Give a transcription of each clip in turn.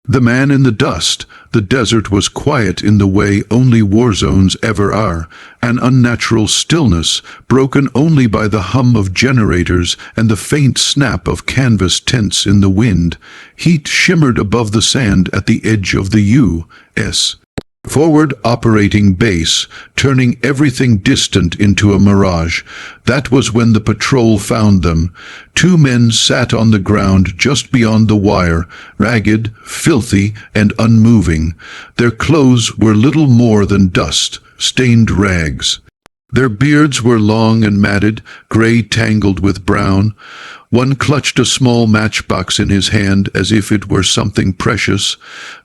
The man in the dust. The desert was quiet in the way only war zones ever are, an unnatural stillness, broken only by the hum of generators and the faint snap of canvas tents in the wind. Heat shimmered above the sand at the edge of the U.S. Forward operating base, turning everything distant into a mirage. That was when the patrol found them. Two men sat on the ground just beyond the wire, ragged, filthy, and unmoving. Their clothes were little more than dust, stained rags. Their beards were long and matted, gray tangled with brown. One clutched a small matchbox in his hand as if it were something precious.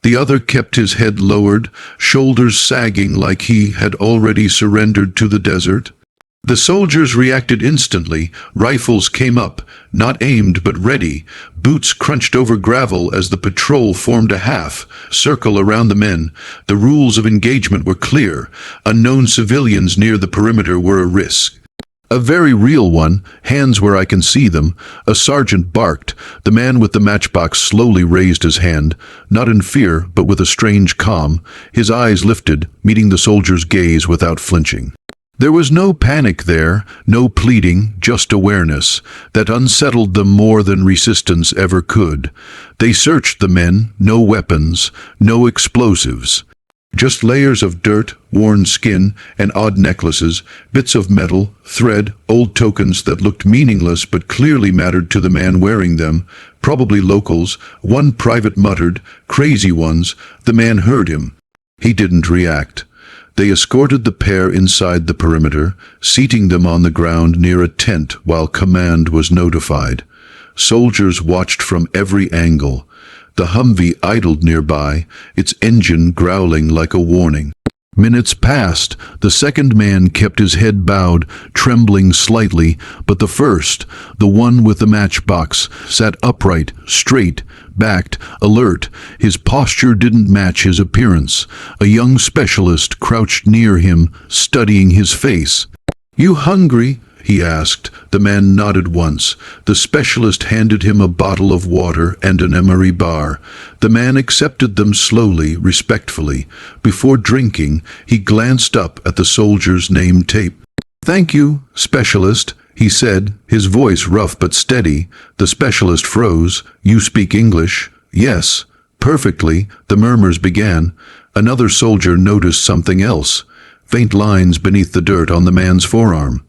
The other kept his head lowered, shoulders sagging like he had already surrendered to the desert. The soldiers reacted instantly. Rifles came up, not aimed but ready. Boots crunched over gravel as the patrol formed a half circle around the men. The rules of engagement were clear. Unknown civilians near the perimeter were a risk. A very real one, hands where I can see them. A sergeant barked. The man with the matchbox slowly raised his hand, not in fear, but with a strange calm. His eyes lifted, meeting the soldier's gaze without flinching. There was no panic there, no pleading, just awareness, that unsettled them more than resistance ever could. They searched the men, no weapons, no explosives. Just layers of dirt, worn skin, and odd necklaces, bits of metal, thread, old tokens that looked meaningless but clearly mattered to the man wearing them. Probably locals. One private muttered, "Crazy ones." The man heard him. He didn't react. They escorted the pair inside the perimeter, seating them on the ground near a tent while command was notified. Soldiers watched from every angle. The Humvee idled nearby, its engine growling like a warning. Minutes passed. The second man kept his head bowed, trembling slightly, but the first, the one with the matchbox, sat upright, straight, backed, alert. His posture didn't match his appearance. A young specialist crouched near him, studying his face. "You hungry?" he asked. The man nodded once. The specialist handed him a bottle of water and an emery bar. The man accepted them slowly, respectfully. Before drinking, he glanced up at the soldier's name tape. "Thank you, specialist," he said, his voice rough but steady. The specialist froze. "You speak English?" "Yes, perfectly." The murmurs began. Another soldier noticed something else. Faint lines beneath the dirt on the man's forearm.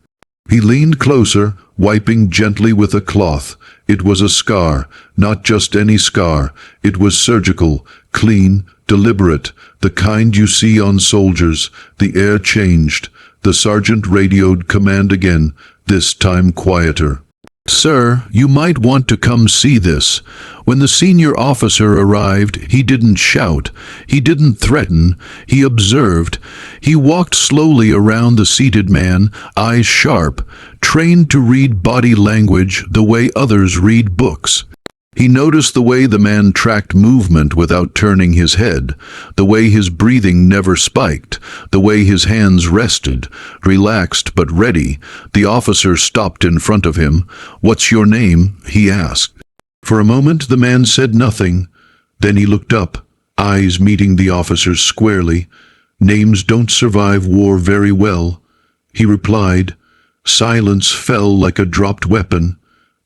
He leaned closer, wiping gently with a cloth. It was a scar, not just any scar. It was surgical, clean, deliberate, the kind you see on soldiers. The air changed. The sergeant radioed command again, this time quieter. "Sir, you might want to come see this." When the senior officer arrived, he didn't shout. He didn't threaten. He observed. He walked slowly around the seated man, eyes sharp, trained to read body language the way others read books. He noticed the way the man tracked movement without turning his head, the way his breathing never spiked, the way his hands rested, relaxed but ready. The officer stopped in front of him. "What's your name?" he asked. For a moment the man said nothing. Then he looked up, eyes meeting the officer's squarely. "Names don't survive war very well," he replied. Silence fell like a dropped weapon.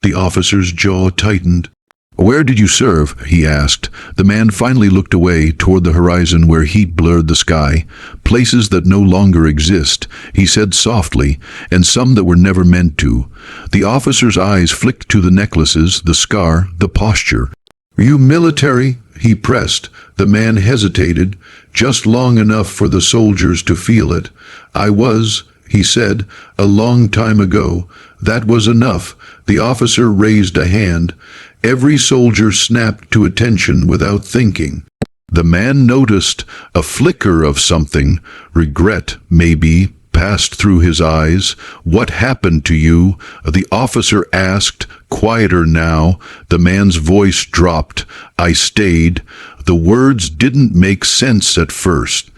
The officer's jaw tightened. "Where did you serve?" he asked. The man finally looked away toward the horizon where heat blurred the sky. "Places that no longer exist," he said softly, "and some that were never meant to." The officer's eyes flicked to the necklaces, the scar, the posture. "You military?" he pressed. The man hesitated, just long enough for the soldiers to feel it. "I was," he said, "a long time ago." That was enough. The officer raised a hand. Every soldier snapped to attention without thinking. The man noticed a flicker of something, regret, maybe, passed through his eyes. "What happened to you?" the officer asked, quieter now. The man's voice dropped. "I stayed." The words didn't make sense at first.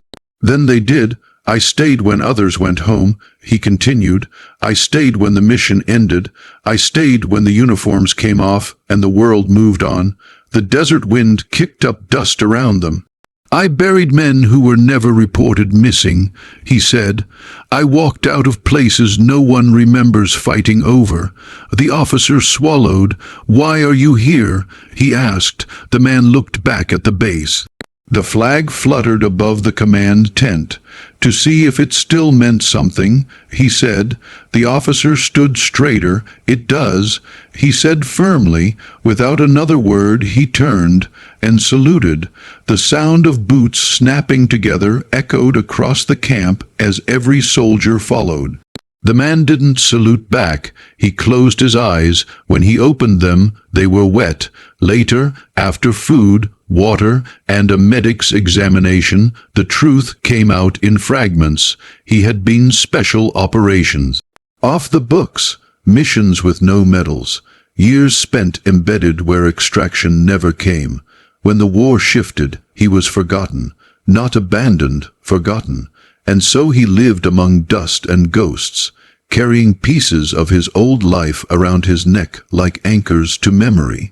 Then they did. "I stayed when others went home," he continued. "I stayed when the mission ended. I stayed when the uniforms came off and the world moved on. The desert wind kicked up dust around them. "I buried men who were never reported missing," he said. "I walked out of places no one remembers fighting over." The officer swallowed. "Why are you here?" he asked. The man looked back at the base. The flag fluttered above the command tent. "To see if it still meant something," he said. The officer stood straighter. "It does," he said firmly. Without another word, he turned and saluted. The sound of boots snapping together echoed across the camp as every soldier followed. The man didn't salute back. He closed his eyes. When he opened them, they were wet. Later, after food, water, and a medic's examination, the truth came out in fragments. He had been special operations. Off the books, missions with no medals, years spent embedded where extraction never came. When the war shifted, he was forgotten, not abandoned, forgotten. And so he lived among dust and ghosts, carrying pieces of his old life around his neck like anchors to memory.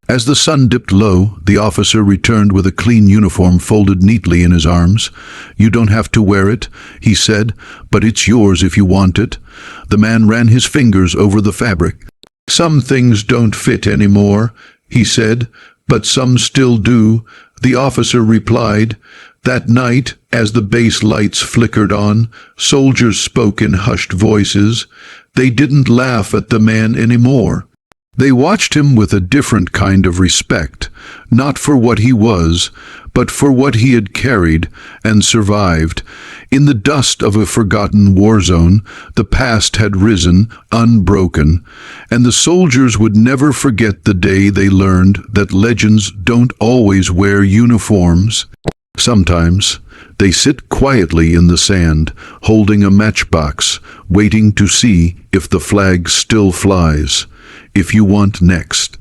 As the sun dipped low, the officer returned with a clean uniform folded neatly in his arms. "You don't have to wear it," he said, "but it's yours if you want it." The man ran his fingers over the fabric. "Some things don't fit anymore," he said, "but some still do," the officer replied. That night, as the base lights flickered on, soldiers spoke in hushed voices. They didn't laugh at the man anymore. They watched him with a different kind of respect, not for what he was, but for what he had carried and survived. In the dust of a forgotten war zone, the past had risen, unbroken, and the soldiers would never forget the day they learned that legends don't always wear uniforms. Sometimes they sit quietly in the sand, holding a matchbox, waiting to see if the flag still flies. If you want next.